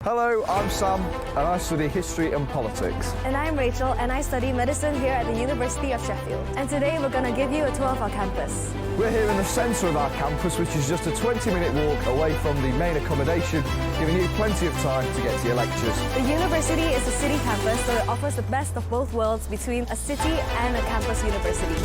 Hello, I'm Sam and I study history and politics. And I'm Rachel and I study medicine here at the University of Sheffield. And today we're going to give you a tour of our campus. We're here in the centre of our campus, which is just a 20-minute walk away from the main accommodation, giving you plenty of time to get to your lectures. The university is a city campus, so it offers the best of both worlds between a city and a campus university.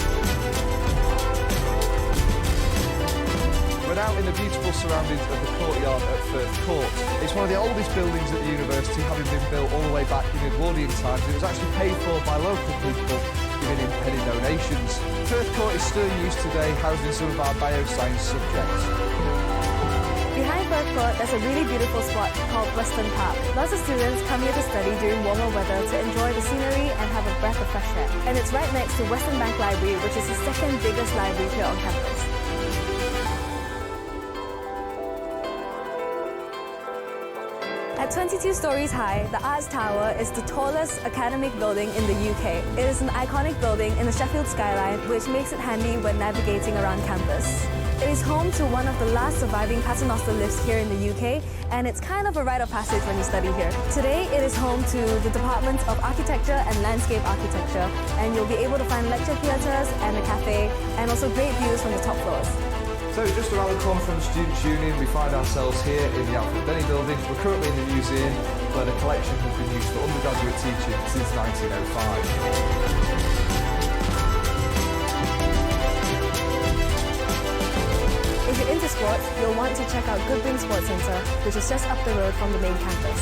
We're now in the beautiful surroundings of the courtyard at Firth Court. It's one of the oldest buildings at the university, having been built all the way back in Edwardian times. It was actually paid for by local people, giving in penny donations. Firth Court is still used today, housing some of our bioscience subjects. Behind Firth Court, there's a really beautiful spot called Western Park. Lots of students come here to study during warmer weather to enjoy the scenery and have a breath of fresh air. And it's right next to Western Bank Library, which is the second biggest library here on campus. At 22 stories high, the Arts Tower is the tallest academic building in the UK. It is an iconic building in the Sheffield skyline, which makes it handy when navigating around campus. It is home to one of the last surviving paternoster lifts here in the UK, and it's kind of a rite of passage when you study here. Today, it is home to the departments of Architecture and Landscape Architecture, and you'll be able to find lecture theatres and a cafe, and also great views from the top floors. So just around the corner from the Students' Union, we find ourselves here in the Alfred Denny building. We're currently in the museum, where the collection has been used for undergraduate teaching since 1905. If you're into sports, you'll want to check out Goodwin Sports Centre, which is just up the road from the main campus.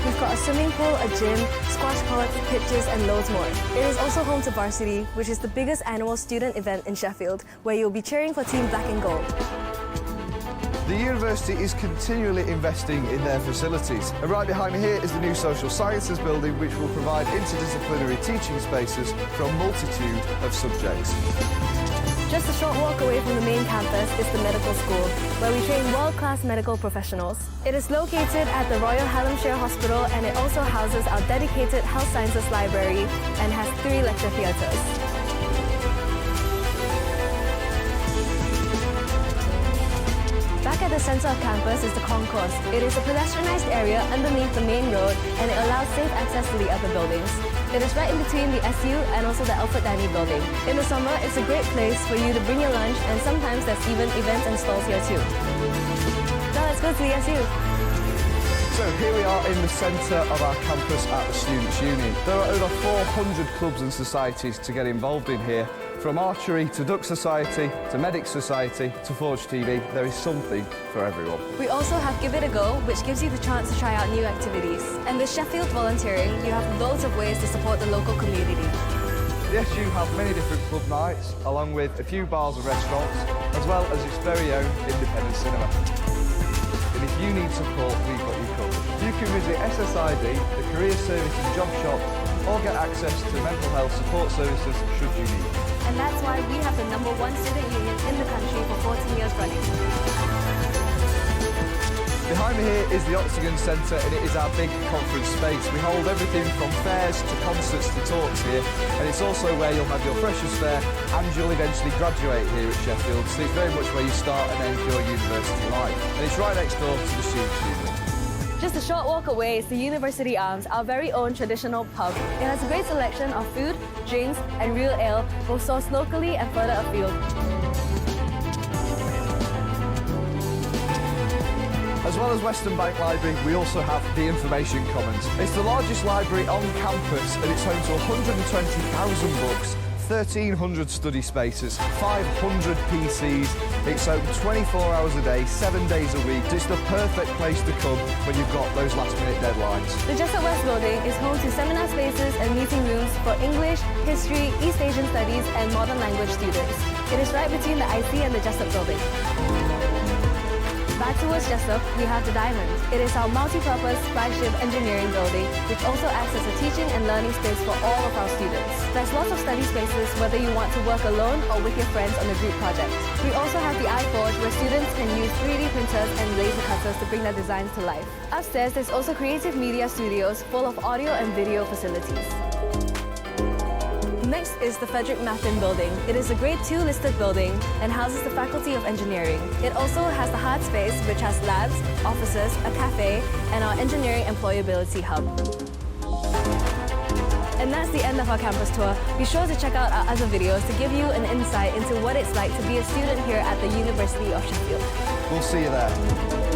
We've got a swimming pool, a gym, squash courts, pitches and loads more. It is also home to Varsity, which is the biggest annual student event in Sheffield, where you'll be cheering for Team Black and Gold. The university is continually investing in their facilities. And right behind me here is the new Social Sciences building, which will provide interdisciplinary teaching spaces for a multitude of subjects. Just a short walk away from the main campus is the medical school, where we train world-class medical professionals. It is located at the Royal Hallamshire Hospital, and it also houses our dedicated health sciences library and has 3 lecture theatres. Back at the centre of campus is the concourse. It is a pedestrianised area underneath the main road, and it allows safe access to the other buildings. It is right in between the SU and also the Alfred Denny building. In the summer, it's a great place for you to bring your lunch, and sometimes there's even events and stalls here too. Now let's go to the SU. So here we are in the centre of our campus at the Students' Union. There are over 400 clubs and societies to get involved in here. From archery to Duck Society, to Medic Society, to Forge TV, there is something for everyone. We also have Give It a Go, which gives you the chance to try out new activities. And with Sheffield Volunteering, you have loads of ways to support the local community. Yes, you have many different club nights, along with a few bars and restaurants, as well as its very own independent cinema. And if you need support, we've got you covered. You can visit SSID, the Career Service and Job Shop, or get access to mental health support services should you need. And that's why we have the #1 student union in the country for 14 years running. Behind me here is the Octagon Centre, and it is our big conference space. We hold everything from fairs to concerts to talks here, and it's also where you'll have your freshers' fair and you'll eventually graduate here at Sheffield, so it's very much where you start and end your university life. And it's right next door to the Students' Union. Just a short walk away is the University Arms, our very own traditional pub. It has a great selection of food, drinks and real ale, both sourced locally and further afield. As well as Western Bank Library, we also have the Information Commons. It's the largest library on campus, and it's home to 120,000 books, 1,300 study spaces, 500 PCs. It's open 24 hours a day, 7 days a week. It's the perfect place to come when you've got those last-minute deadlines. The Jessup West building is home to seminar spaces and meeting rooms for English, History, East Asian Studies and Modern Language students. It is right between the IC and the Jessup building. Back towards Jessup, we have the Diamond. It is our multi-purpose flagship engineering building, which also acts as a teaching and learning space for all of our students. There's lots of study spaces whether you want to work alone or with your friends on a group project. We also have the iForge, where students can use 3D printers and laser cutters to bring their designs to life. Upstairs, there's also creative media studios full of audio and video facilities. Next is the Frederick Maffin Building. It is a Grade 2 listed building and houses the Faculty of Engineering. It also has the Hard Space, which has labs, offices, a cafe, and our Engineering Employability Hub. And that's the end of our campus tour. Be sure to check out our other videos to give you an insight into what it's like to be a student here at the University of Sheffield. We'll see you there.